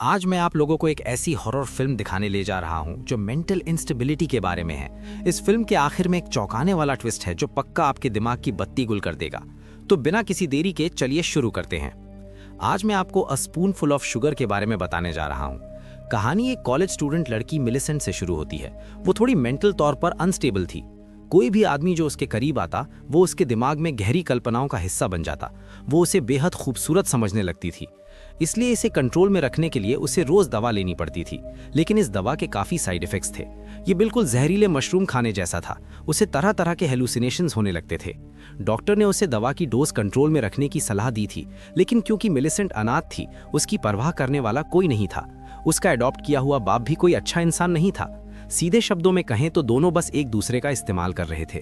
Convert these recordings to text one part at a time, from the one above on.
आज मैं आप लोगों को एक ऐसी हॉरर फिल्म दिखाने ले जा रहा हूं जो मेंटल इंस्टेबिलिटी के बारे में है। इस फिल्म के आखिर में एक चौंकाने वाला ट्विस्ट है जो पक्का आपके दिमाग की बत्ती गुल कर देगा। तो बिना किसी देरी के चलिए शुरू करते हैं। आज मैं आपको अ स्पूनफुल ऑफ शुगर के बारे में बताने जा रहा हूँ। कहानी एक कॉलेज स्टूडेंट लड़की मिलिसेंट से शुरू होती है। वो थोड़ी मेंटल तौर पर अनस्टेबल थी। कोई भी आदमी जो उसके करीब आता वो उसके दिमाग में गहरी कल्पनाओं का हिस्सा बन जाता। वो उसे बेहद खूबसूरत समझने लगती थी, इसलिए इसे कंट्रोल में रखने के लिए उसे रोज दवा लेनी पड़ती थी। लेकिन इस दवा के काफी साइड इफेक्ट्स थे। ये बिल्कुल जहरीले मशरूम खाने जैसा था। उसे तरह तरह के हेलुसिनेशंस होने लगते थे। डॉक्टर ने उसे दवा की डोज कंट्रोल में रखने की सलाह दी थी, लेकिन क्योंकि मिलिसेंट अनाथ थी, उसकी परवाह करने वाला कोई नहीं था। उसका अडॉप्ट किया हुआ बाप भी कोई अच्छा इंसान नहीं था। सीधे शब्दों में कहें तो दोनों बस एक दूसरे का इस्तेमाल कर रहे थे।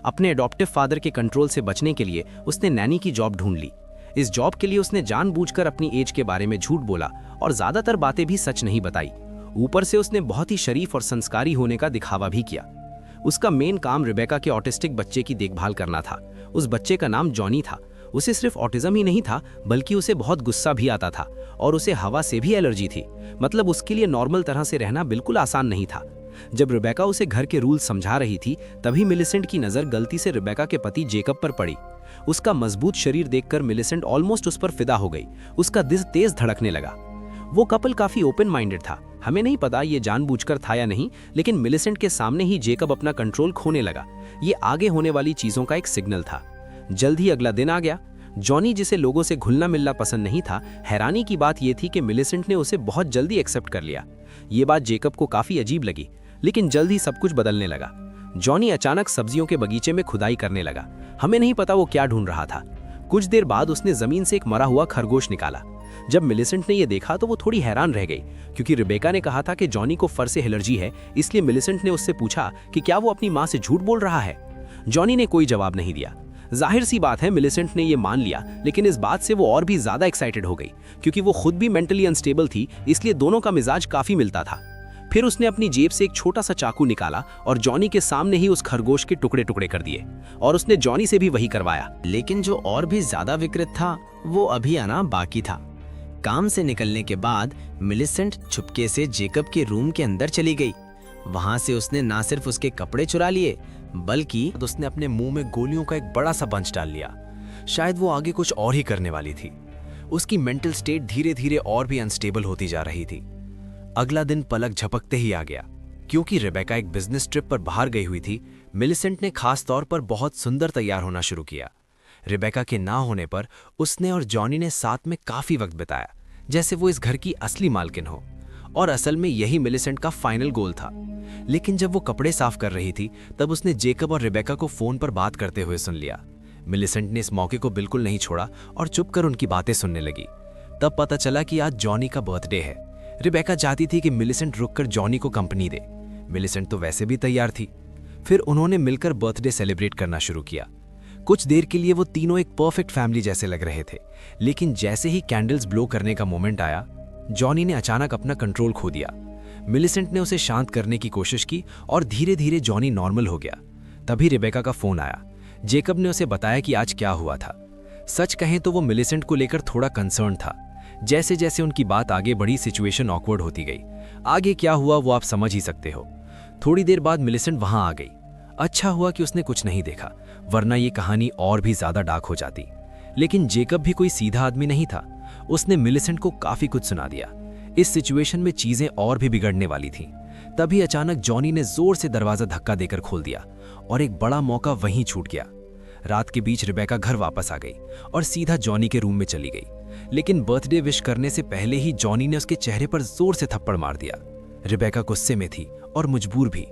अपने अडॉप्टिव फादर के कंट्रोल से बचने के लिए उसने नैनी की जॉब ढूंढ ली। इस जॉब के लिए उसने जानबूझकर अपनी एज के बारे में झूठ बोला और ज्यादातर बातें भी सच नहीं बताई। ऊपर से उसने बहुत ही शरीफ और संस्कारी होने का दिखावा भी किया। उसका मेन काम रिबेका के ऑटिस्टिक बच्चे की देखभाल करना था। उस बच्चे का नाम जॉनी था। उसे सिर्फ ऑटिज्म ही नहीं था, बल्कि उसे बहुत गुस्सा भी आता था और उसे हवा से भी एलर्जी थी। मतलब उसके लिए नॉर्मल तरह से रहना बिल्कुल आसान नहीं था। जब रिबेका उसे घर के रूल समझा रही थी, तभी मिलिसेंट की नज़र गलती से रिबेका के पति जेकब पर पड़ी। उसका मजबूत शरीर देखकर मिलिसेंट ऑलमोस्ट उस पर फिदा हो गई। उसका दिल तेज धड़कने लगा। वो कपल काफी ओपन माइंडेड था। हमें नहीं पता ये जानबूझकर था या नहीं, लेकिन मिलिसेंट के सामने ही जेकब अपना कंट्रोल खोने लगा। ये आगे होने वाली चीजों का एक सिग्नल था। जल्द ही अगला दिन आ गया। जॉनी, जिसे लोगों से घुलना मिलना पसंद नहीं था, हैरानी की बात यह थी कि मिलिसेंट ने उसे बहुत जल्दी एक्सेप्ट कर लिया। ये बात जेकब को काफी अजीब लगी, लेकिन जल्द ही सब कुछ बदलने लगा। जॉनी अचानक सब्जियों के बगीचे में खुदाई करने लगा। हमें नहीं पता वो क्या ढूंढ रहा था। कुछ देर बाद उसने जमीन से एक मरा हुआ खरगोश निकाला। जब मिलिसेंट ने यह देखा तो वो थोड़ी हैरान रह गई, क्योंकि रिबेका ने कहा था कि जॉनी को फर से एलर्जी है। इसलिए मिलिसेंट ने उससे पूछा कि क्या वो अपनी माँ से झूठ बोल रहा है। जॉनी ने कोई जवाब नहीं दिया। जाहिर सी बात है, मिलिसेंट ने यह मान लिया, लेकिन इस बात से वो और भी ज्यादा एक्साइटेड हो गई, क्योंकि वो खुद भी मेंटली अनस्टेबल थी। इसलिए दोनों का मिजाज काफी मिलता था। फिर उसने अपनी जेब से एक छोटा सा चाकू निकाला और जॉनी के सामने ही उस खरगोश के टुकड़े टुकड़े कर दिए, और उसने जॉनी से भी वही करवाया। लेकिन जो और भी ज्यादा विकृत था वो अभी आना बाकी था। काम से निकलने के बाद मिलिसेंट चुपके से जेकब के रूम के अंदर चली गई। वहां से उसने ना सिर्फ उसके कपड़े चुरा लिए, बल्कि उसने अपने मुंह में गोलियों का एक बड़ा सा बंच डाल लिया। शायद वो आगे कुछ और ही करने वाली थी। उसकी मेंटल स्टेट धीरे धीरे और भी अनस्टेबल होती जा रही थी। अगला दिन पलक झपकते ही आ गया। क्योंकि रिबेका एक बिजनेस ट्रिप पर बाहर गई हुई थी, मिलिसेंट ने खास तौर पर बहुत सुंदर तैयार होना शुरू किया। रिबेका के ना होने पर उसने और जॉनी ने साथ में काफी वक्त बिताया, जैसे वो इस घर की असली मालकिन हो। और असल में यही मिलिसेंट का फाइनल गोल था। लेकिन जब वो कपड़े साफ कर रही थी, तब उसने जेकब और रिबेका को फोन पर बात करते हुए सुन लिया। मिलिसेंट ने इस मौके को बिल्कुल नहीं छोड़ा और चुप कर उनकी बातें सुनने लगी। तब पता चला कि आज जॉनी का बर्थडे है। रिबेका चाहती थी कि मिलिसेंट रुककर जॉनी को कंपनी दे। मिलिसेंट तो वैसे भी तैयार थी। फिर उन्होंने मिलकर बर्थडे सेलिब्रेट करना शुरू किया। कुछ देर के लिए वो तीनों एक परफेक्ट फैमिली जैसे लग रहे थे। लेकिन जैसे ही कैंडल्स ब्लो करने का मोमेंट आया, जॉनी ने अचानक अपना कंट्रोल खो दिया। मिलिसेंट ने उसे शांत करने की कोशिश की और धीरे धीरे जॉनी नॉर्मल हो गया। तभी रिबेका का फोन आया। जेकब ने उसे बताया कि आज क्या हुआ था। सच कहें तो वो मिलिसेंट को लेकर थोड़ा कंसर्न था। जैसे जैसे उनकी बात आगे बढ़ी, सिचुएशन ऑकवर्ड होती गई। आगे क्या हुआ वो आप समझ ही सकते हो। थोड़ी देर बाद मिलिसेंट वहां आ गई। अच्छा हुआ कि उसने कुछ नहीं देखा, वरना ये कहानी और भी ज्यादा डार्क हो जाती। लेकिन जेकब भी कोई सीधा आदमी नहीं था। उसने मिलिसेंट को काफी कुछ सुना दिया। इस सिचुएशन में चीजें और भी बिगड़ने वाली थीं। तभी अचानक जॉनी ने जोर से दरवाजा धक्का देकर खोल दिया और एक बड़ा मौका वहीं छूट गया। रात के बीच रिबेका घर वापस आ गई और सीधा जॉनी के रूम में चली गई। लेकिन बर्थडे विश करने से पहले ही जॉनी ने उसके चेहरे पर जोर से थप्पड़ मार दिया। रिबेका गुस्से में थी और मजबूर भी,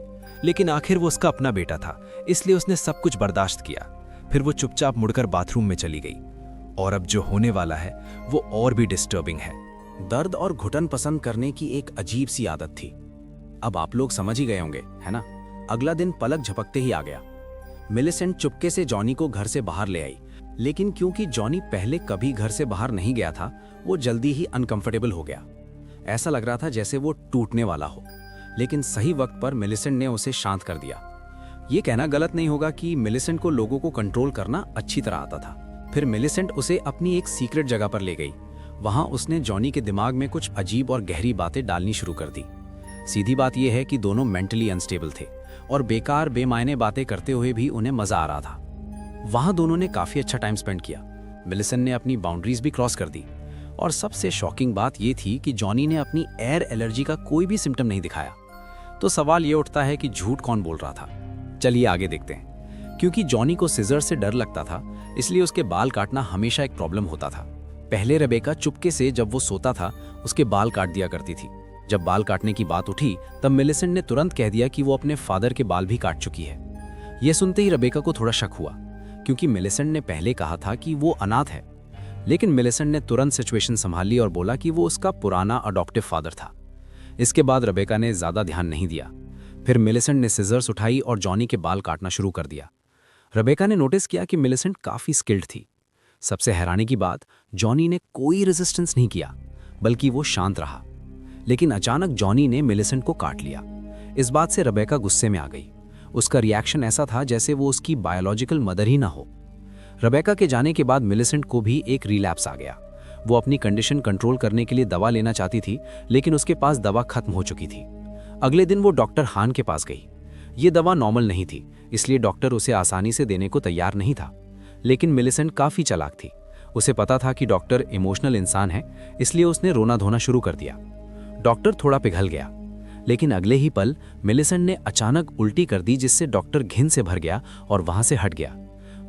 लेकिन आखिर वो उसका अपना बेटा था, इसलिए उसने सब कुछ बर्दाश्त किया। फिर वो चुपचाप मुड़कर बाथरूम में चली गई। और अब जो होने वाला है वो और भी डिस्टर्बिंग है। दर्द और घुटन पसंद करने की एक अजीब सी आदत थी। अब आप लोग समझ ही गए होंगे, है ना? अगला दिन पलक झपकते ही आ गया। मिलिसेंट चुपके से जॉनी को घर से बाहर ले आई, लेकिन क्योंकि जॉनी पहले कभी घर से बाहर नहीं गया था, वो जल्दी ही अनकंफर्टेबल हो गया। ऐसा लग रहा था जैसे वो टूटने वाला हो। लेकिन सही वक्त पर मिलिसेंट ने उसे शांत कर दिया। ये कहना गलत नहीं होगा कि मिलिसेंट को लोगों को कंट्रोल करना अच्छी तरह आता था। फिर मिलिसेंट उसे अपनी एक सीक्रेट जगह पर ले गई। वहां उसने जॉनी के दिमाग में कुछ अजीब और गहरी बातें डालनी शुरू कर दी। सीधी बात यह है कि दोनों मेंटली अनस्टेबल थे और बेकार बेमायने बातें करते हुए भी उन्हें मजा आ रहा था। वहां दोनों ने काफी अच्छा टाइम स्पेंड किया। मिलिसेंट ने अपनी बाउंड्रीज भी क्रॉस कर दी और सबसे शॉकिंग बात यह थी कि जॉनी ने अपनी एयर एलर्जी का कोई भी सिम्टम नहीं दिखाया। तो सवाल ये उठता है कि झूठ कौन बोल रहा था। चलिए आगे देखते हैं। क्योंकि जॉनी को सिजर से डर लगता था, इसलिए उसके बाल काटना हमेशा एक प्रॉब्लम होता था। पहले रेबेका चुपके से जब वो सोता था उसके बाल काट दिया करती थी। जब बाल काटने की बात उठी तब मिलिसेंट ने तुरंत कह दिया कि वो अपने फादर के बाल भी काट चुकी है। यह सुनते ही रेबेका को थोड़ा शक हुआ, क्योंकि मिलिसेंट ने पहले कहा था कि वो अनाथ है। लेकिन मिलिसेंट ने तुरंत सिचुएशन संभाली और बोला कि वो उसका पुराना अडॉप्टिव फादर था। इसके बाद रेबेका ने ज्यादा ध्यान नहीं दिया। फिर मिलिसेंट ने सिजर्स उठाई और जॉनी के बाल काटना शुरू कर दिया। रेबेका ने नोटिस किया कि मिलिसेंट काफी स्किल्ड थी। सबसे हैरानी की बात, जॉनी ने कोई रेजिस्टेंस नहीं किया, बल्कि वो शांत रहा। लेकिन अचानक जॉनी ने मिलिसेंट को काट लिया। इस बात से रेबेका गुस्से में आ गई। उसका रिएक्शन ऐसा था जैसे वो उसकी बायोलॉजिकल मदर ही ना हो। रेबेका के जाने के बाद मिलिसेंट को भी एक रिलैप्स आ गया। वो अपनी कंडीशन कंट्रोल करने के लिए दवा लेना चाहती थी, लेकिन उसके पास दवा खत्म हो चुकी थी। अगले दिन वो डॉक्टर हान के पास गई। ये दवा नॉर्मल नहीं थी, इसलिए डॉक्टर उसे आसानी से देने को तैयार नहीं था। लेकिन मिलिसेंट काफी चालाक थी। उसे पता था कि डॉक्टर इमोशनल इंसान है, इसलिए उसने रोना धोना शुरू कर दिया। डॉक्टर थोड़ा पिघल गया, लेकिन अगले ही पल मिलिसेंट ने अचानक उल्टी कर दी, जिससे डॉक्टर घिन से भर गया और वहां से हट गया।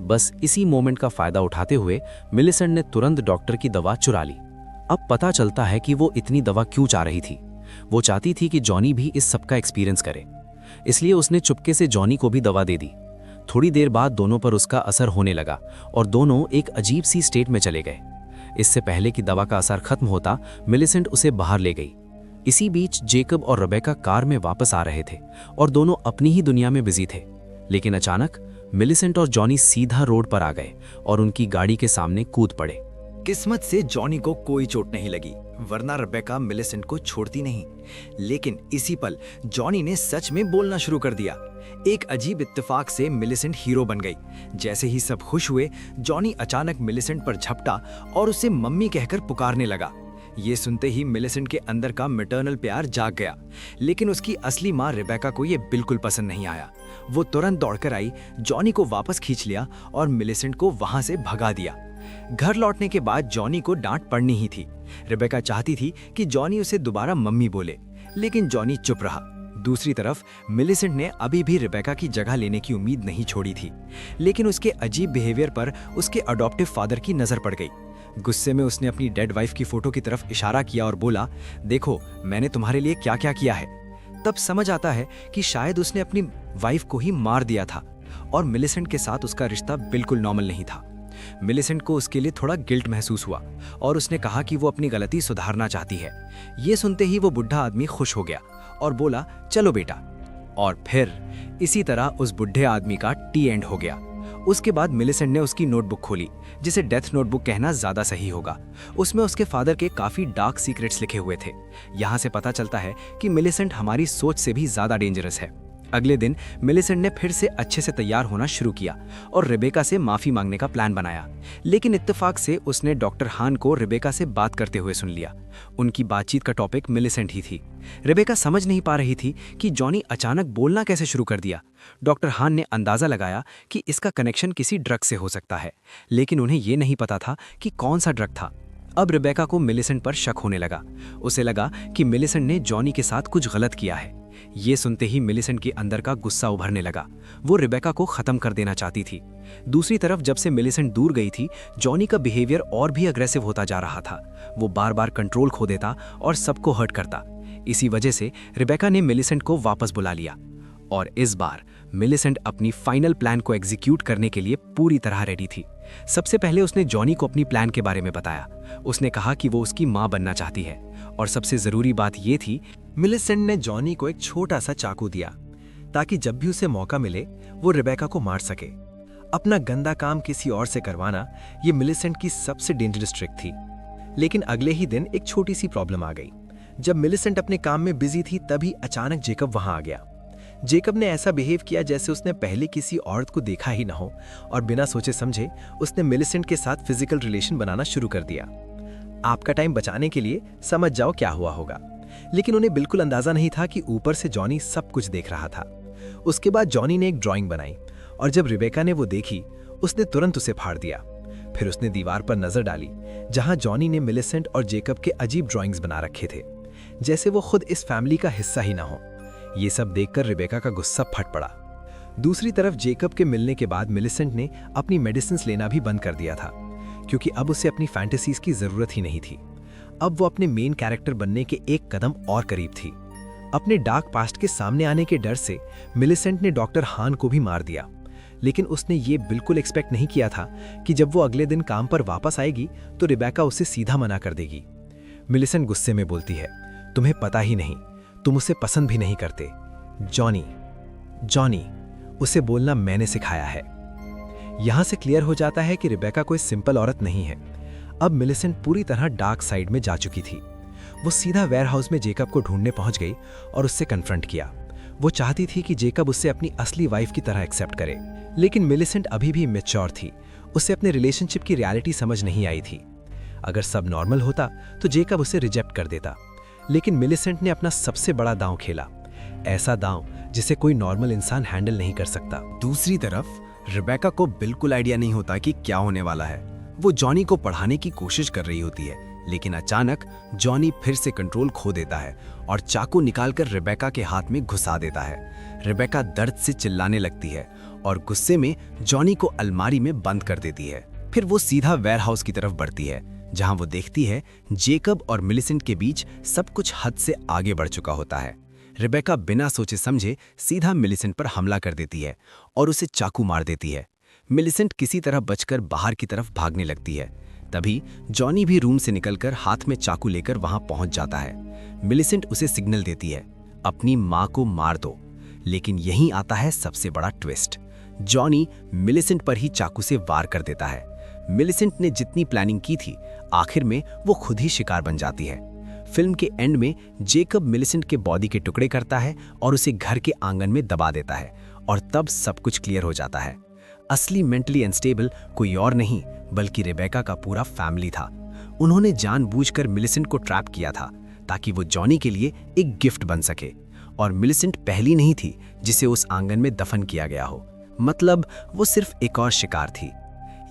बस इसी मोमेंट का फायदा उठाते हुए मिलिसेंट ने तुरंत डॉक्टर की दवा चुरा ली। अब पता चलता है कि वो इतनी दवा क्यों चाह रही थी। वो चाहती थी कि जॉनी भी इस सब का एक्सपीरियंस करे, इसलिए उसने चुपके से जॉनी को भी दवा दे दी। थोड़ी देर बाद दोनों पर उसका असर होने लगा और दोनों एक अजीब सी स्टेट में चले गए। इससे पहले कि दवा का असर खत्म होता, मिलिसेंट उसे बाहर ले गई। इसी बीच जेकब और रेबेका कार में वापस आ रहे थे और दोनों अपनी ही दुनिया में बिजी थे। लेकिन अचानक मिलिसेंट और जॉनी सीधा रोड पर आ गए और उनकी गाड़ी के सामने कूद पड़े। किस्मत से जॉनी को कोई चोट नहीं लगी, वरना रेबेका मिलिसेंट को छोड़ती नहीं। लेकिन इसी पल जॉनी ने सच में बोलना शुरू कर दिया। एक अजीब इत्तेफाक से मिलिसेंट हीरो बन गई। जैसे ही सब खुश हुए, जॉनी अचानक मिलिसेंट पर झपटा और उसे मम्मी कहकर पुकारने लगा। ये सुनते ही मिलिसेंट के अंदर का मैटरनल प्यार जाग गया। लेकिन उसकी असली माँ रेबेका को ये बिल्कुल पसंद नहीं आया। वो तुरंत दौड़कर आई, जॉनी को वापस खींच लिया और मिलिसेंट को वहां से भगा दिया। घर लौटने के बाद जॉनी को डांट पड़नी ही थी। रेबेका चाहती थी कि जॉनी उसे दोबारा मम्मी बोले, लेकिन जॉनी चुप रहा। दूसरी तरफ मिलिसेंट ने अभी भी रेबेका की जगह लेने की उम्मीद नहीं छोड़ी थी, लेकिन उसके अजीब बिहेवियर पर उसके अडॉप्टिव फादर की नजर पड़ गई। गुस्से में उसने अपनी डेड वाइफ की फोटो की तरफ इशारा किया और बोला, देखो मैंने तुम्हारे लिए क्या क्या किया है। तब समझ आता है कि शायद उसने अपनी वाइफ को ही मार दिया था और मिलिसेंट के साथ उसका रिश्ता बिल्कुल नॉर्मल नहीं था। मिलिसेंट को उसके लिए थोड़ा गिल्ट महसूस हुआ और उसने कहा कि वो अपनी गलती सुधारना चाहती है। ये सुनते ही वो बुढ़ा आदमी खुश हो गया और बोला, चलो बेटा। और फिर इसी तरह उस बुढ़े आदमी का टी एंड हो गया। उसके बाद मिलिसेंट ने उसकी नोटबुक खोली, जिसे डेथ नोटबुक कहना ज्यादा सही होगा। उसमें उसके फादर के काफी डार्क सीक्रेट्स लिखे हुए थे। यहाँ से पता चलता है कि मिलिसेंट हमारी सोच से भी ज्यादा डेंजरस है। अगले दिन मिलिसेंट ने फिर से अच्छे से तैयार होना शुरू किया और रेबेका से माफी मांगने का प्लान बनाया। लेकिन इत्तेफाक से उसने डॉक्टर हान को रेबेका से बात करते हुए सुन लिया। उनकी बातचीत का टॉपिक मिलिसेंट ही थी। रेबेका समझ नहीं पा रही थी कि जॉनी अचानक बोलना कैसे शुरू कर दिया। डॉक्टर हान ने अंदाजा लगाया कि इसका कनेक्शन किसी ड्रग से हो सकता है, लेकिन उन्हें यह नहीं पता था कि कौन सा ड्रग था। अब रेबेका को मिलिसेंट पर शक होने लगा। उसे लगा कि मिलिसेंट ने जॉनी के साथ कुछ गलत किया है। ये सुनते ही मिलिसेंट के अंदर का गुस्सा उभरने लगा। वो रेबेका को खत्म कर देना चाहती थी। दूसरी तरफ जब से मिलिसेंट दूर गई थी, जॉनी का बिहेवियर और भी अग्रेसिव होता जा रहा था। वो बार बार कंट्रोल खो देता और सबको हर्ट करता। इसी वजह से रेबेका ने मिलिसेंट को वापस बुला लिया और इस बार मिलिसेंट अपनी फाइनल प्लान को एग्जीक्यूट करने के लिए पूरी तरह रेडी थी। सबसे पहले उसने जॉनी को अपनी प्लान के बारे में बताया। उसने कहा कि वो उसकी मां बनना चाहती है और सबसे जरूरी बात यह थी, मिलिसेंट ने जॉनी को एक छोटा सा चाकू दिया ताकि जब भी उसे मौका मिले वो रेबेका को मार सके। अपना गंदा काम किसी और से करवाना ये मिलिसेंट की सबसे डेंजरस ट्रिक थी। लेकिन अगले ही दिन एक छोटी सी प्रॉब्लम आ गई। जब मिलिसेंट अपने काम में बिजी थी, तभी अचानक जेकब वहां आ गया। जेकब ने ऐसा बिहेव किया जैसे उसने पहले किसी औरत को देखा ही ना हो और बिना सोचे समझे उसने मिलिसेंट के साथ फिजिकल रिलेशन बनाना शुरू कर दिया। आपका टाइम बचाने के लिए समझ जाओ क्या हुआ होगा। लेकिन उन्हें बिल्कुल अंदाजा नहीं था कि ऊपर से जॉनी सब कुछ देख रहा था। उसके बाद जॉनी ने एक ड्राइंग बनाई और जब रिबेका ने वो देखी उसने तुरंत उसे फाड़ दिया। फिर उसने दीवार पर नजर डाली जहां जॉनी ने मिलिसेंट और जेकब के अजीब ड्राइंग्स बना रखे थे, जैसे वो खुद इस फैमिली का हिस्सा ही ना हो। ये सब देखकर रिबेका का गुस्सा फट पड़ा। दूसरी तरफ जेकब के मिलने के बाद मिलिसेंट ने अपनी मेडिसिन्स लेना भी बंद कर दिया था, क्योंकि अब उसे अपनी फैंटेसीज की जरूरत ही नहीं थी। अब वो अपने मेन कैरेक्टर बनने के एक कदम और करीब थी। अपने डार्क पास्ट के सामने आने के डर से मिलिसेंट ने डॉक्टर हान को भी मार दिया, लेकिन उसने ये बिल्कुल एक्सपेक्ट नहीं किया था कि जब वो अगले दिन काम पर वापस आएगी तो रिबेका उसे सीधा मना कर देगी। मिलिसेंट गुस्से में बोलती है, तुम्हें पता ही नहीं, तुम उसे पसंद भी नहीं करते। जॉनी जॉनी उसे बोलना मैंने सिखाया है। यहां से क्लियर हो जाता है कि रिबेका कोई सिंपल औरत नहीं है। अब मिलिसेंट पूरी तरह डार्क साइड में जा चुकी थी। वो सीधा वेयरहाउस में जेकब को ढूंढने पहुंच गई और उससे कन्फ्रंट किया। वो चाहती थी कि जेकब उससे अपनी असली वाइफ की तरह एक्सेप्ट करे, लेकिन मिलिसेंट अभी भी मैच्योर थी। उसे अपने रिलेशनशिप की रियलिटी समझ नहीं आई थी। अगर सब नॉर्मल होता तो जेकब उसे रिजेक्ट कर देता, लेकिन मिलिसेंट ने अपना सबसे बड़ा दांव खेला, ऐसा दांव जिसे कोई नॉर्मल इंसान हैंडल नहीं कर सकता। दूसरी तरफ रिबेका को बिल्कुल आइडिया नहीं होता कि क्या होने वाला है। वो जॉनी को पढ़ाने की कोशिश कर रही होती है, लेकिन अचानक जॉनी फिर से कंट्रोल खो देता है और चाकू निकालकर रिबेका के हाथ में घुसा देता है। रिबेका दर्द से चिल्लाने लगती है और गुस्से में जॉनी को अलमारी में बंद कर देती है। फिर वो सीधा वेयरहाउस की तरफ बढ़ती है, जहां वो देखती है जेकब और मिलिसेंट के बीच सब कुछ हद से आगे बढ़ चुका होता है। रिबेका बिना सोचे समझे सीधा मिलिसेंट पर हमला कर देती है और उसे चाकू मार देती है। मिलिसेंट किसी तरह बचकर बाहर की तरफ भागने लगती है। तभी जॉनी भी रूम से निकलकर हाथ में चाकू लेकर वहां पहुंच जाता है। मिलिसेंट उसे सिग्नल देती है, अपनी मां को मार दो। लेकिन यहीं आता है सबसे बड़ा ट्विस्ट। जॉनी मिलिसेंट पर ही चाकू से वार कर देता है। मिलिसेंट ने जितनी प्लानिंग की थी, आखिर में वो खुद ही शिकार बन जाती है। फिल्म के एंड में जेकब मिलिसेंट के बॉडी के टुकड़े करता है और उसे घर के आंगन में दबा देता है, और तब सब कुछ क्लियर हो जाता है। असली मेंटली अनस्टेबल कोई और नहीं बल्कि रिबेका का पूरा फैमिली था। उन्होंने जानबूझकर मिलिसेंट को ट्रैप किया था ताकि वो जॉनी के लिए एक गिफ्ट बन सके, और मिलिसेंट पहली नहीं थी जिसे उस आंगन में दफन किया गया हो। मतलब वो सिर्फ एक और शिकार थी।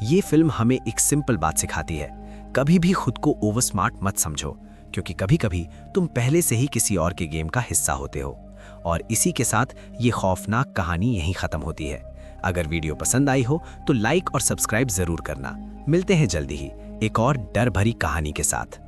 ये फिल्म हमें एक सिंपल बात सिखाती है, कभी भी खुद को ओवर स्मार्ट मत समझो, क्योंकि कभी-कभी तुम पहले से ही किसी और के गेम का हिस्सा होते हो। और इसी के साथ ये खौफनाक कहानी यहीं खत्म होती है। अगर वीडियो पसंद आई हो तो लाइक और सब्सक्राइब जरूर करना। मिलते हैं जल्दी ही एक और डर भरी कहानी के साथ।